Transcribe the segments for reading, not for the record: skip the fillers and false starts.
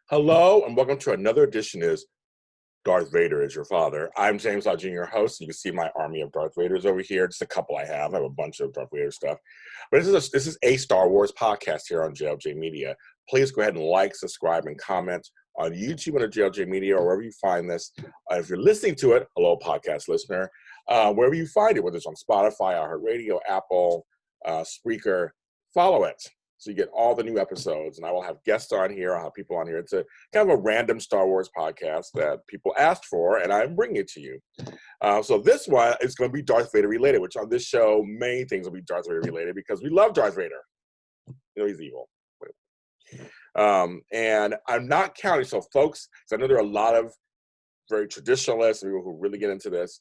Hello and welcome to another edition of Darth Vader is Your Father. I'm James Lott Jr., host. You can see my army of Darth Vaders over here. Just a couple I have. I have a bunch of Darth Vader stuff. But this is a Star Wars podcast here on JLJ Media. Please go ahead and like, subscribe, and comment on YouTube and JLJ Media or wherever you find this. If you're listening to it, hello, podcast listener, wherever you find it, whether it's on Spotify, iHeartRadio, Apple, Spreaker, follow it. So you get all the new episodes, and I will have guests on here. I'll have people on here. It's a kind of a random Star Wars podcast that people asked for, and I'm bringing it to you. So this one is going to be Darth Vader related, which on this show, many things will be Darth Vader related because we love Darth Vader. You know, he's evil. And I'm not counting. So folks, because I know there are a lot of very traditionalists, people who really get into this.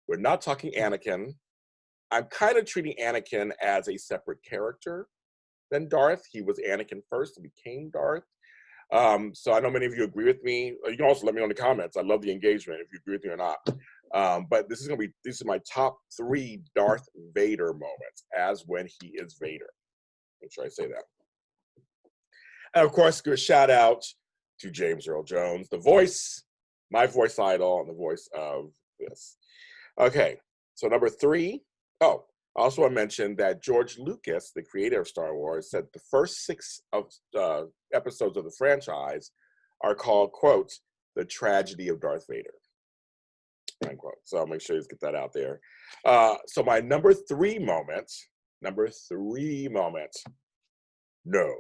We're not talking Anakin. I'm kind of treating Anakin as a separate character than Darth. He was Anakin first and became Darth. So I know many of you agree with me. You can also let me know in the comments. I love the engagement if you agree with me or not. But these are my top 3 Darth Vader moments as when he is Vader. Make sure I say that. And of course, give a shout out to James Earl Jones, the voice, my voice idol, and the voice of this. Okay, so number 3. Oh, I also want to mention that George Lucas, the creator of Star Wars, said the first 6 episodes of the franchise are called, quote, the tragedy of Darth Vader, unquote. So I'll make sure you get that out there. So my number 3 moment, no,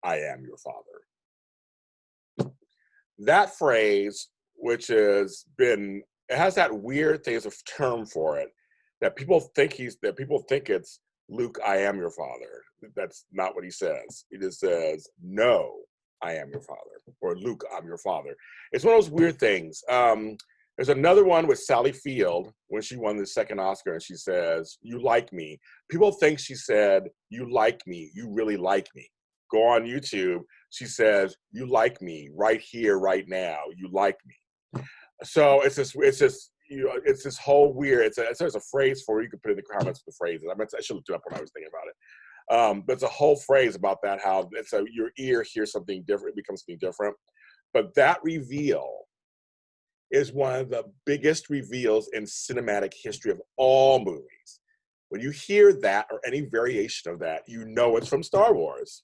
I am your father. That phrase, which it has that weird thing as a term for it, that people think it's Luke, I am your father. That's not what he says. He just says, no, I am your father. Or Luke, I'm your father. It's one of those weird things. There's another one with Sally Field when she won the 2nd Oscar and she says, you like me. People think she said, you like me, you really like me. Go on YouTube. She says, you like me right here, right now. You like me. So it's this whole weird, there's a phrase for it. You can put in the comments the phrases. I should look it up when I was thinking about it. But it's a whole phrase about that, how your ear hears something different, it becomes something different. But that reveal is one of the biggest reveals in cinematic history of all movies. When you hear that or any variation of that, you know it's from Star Wars.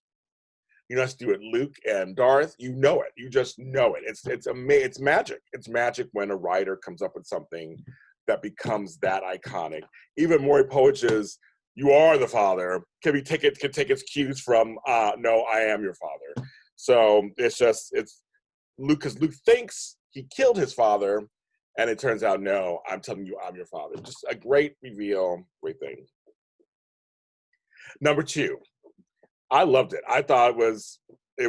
You don't have to do it Luke and Darth. You know it. You just know it. It's magic. It's magic when a writer comes up with something that becomes that iconic. Even Maury Povech's "You Are the Father" can take its cues from "No, I Am Your Father." So it's Luke, because Luke thinks he killed his father, and it turns out, no, I'm telling you, I'm your father. Just a great reveal, great thing. Number 2. I loved it. I thought it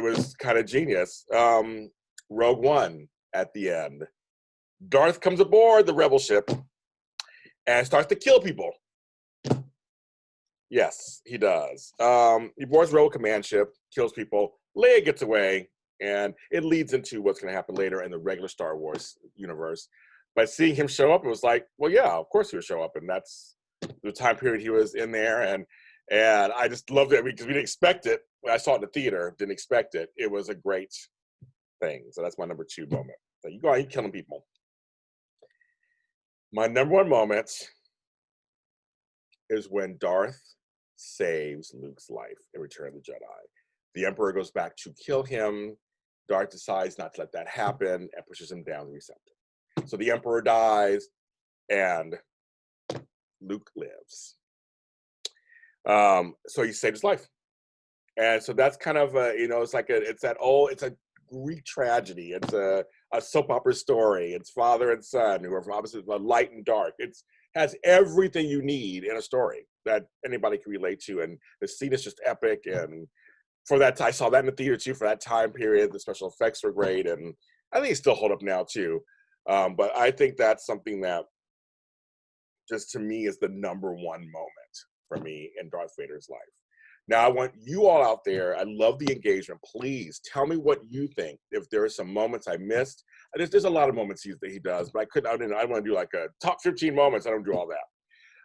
was kind of genius. Rogue One at the end. Darth comes aboard the rebel ship and starts to kill people. Yes, he does. He boards Rebel command ship, kills people. Leia gets away, and it leads into what's going to happen later in the regular Star Wars universe. But seeing him show up, it was like, well, yeah, of course he would show up, and that's the time period he was in there, and I just loved it because we didn't expect it. When I saw it in the theater, didn't expect it. It was a great thing. So that's my number 2 moment. So you go out, you killing people. My number 1 moment is when Darth saves Luke's life in Return of the Jedi. The Emperor goes back to kill him. Darth decides not to let that happen and pushes him down the receptor. So the Emperor dies and Luke lives. So he saved his life. And so that's kind of it's a Greek tragedy. It's a soap opera story. It's father and son who are from opposite, light and dark. It has everything you need in a story that anybody can relate to. And the scene is just epic. And for that, I saw that in the theater too, for that time period. The special effects were great. And I think it's still hold up now too. But I think that's something that just to me is the number 1 moment for me in Darth Vader's life. Now, I want you all out there, I love the engagement. Please tell me what you think. If there are some moments I missed, there's a lot of moments that he does, but I want to do like a top 15 moments. I don't do all that.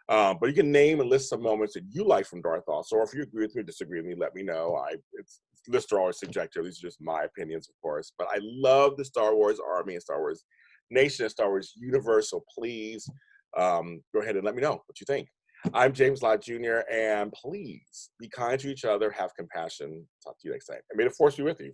But you can name and list some moments that you like from Darth also, or if you agree with me or disagree with me, let me know. It's lists are always subjective. These are just my opinions, of course. But I love the Star Wars Army and Star Wars Nation and Star Wars Universe. So please go ahead and let me know what you think. I'm James Lott Jr. And please be kind to each other, have compassion. Talk to you next time. And may the force be with you.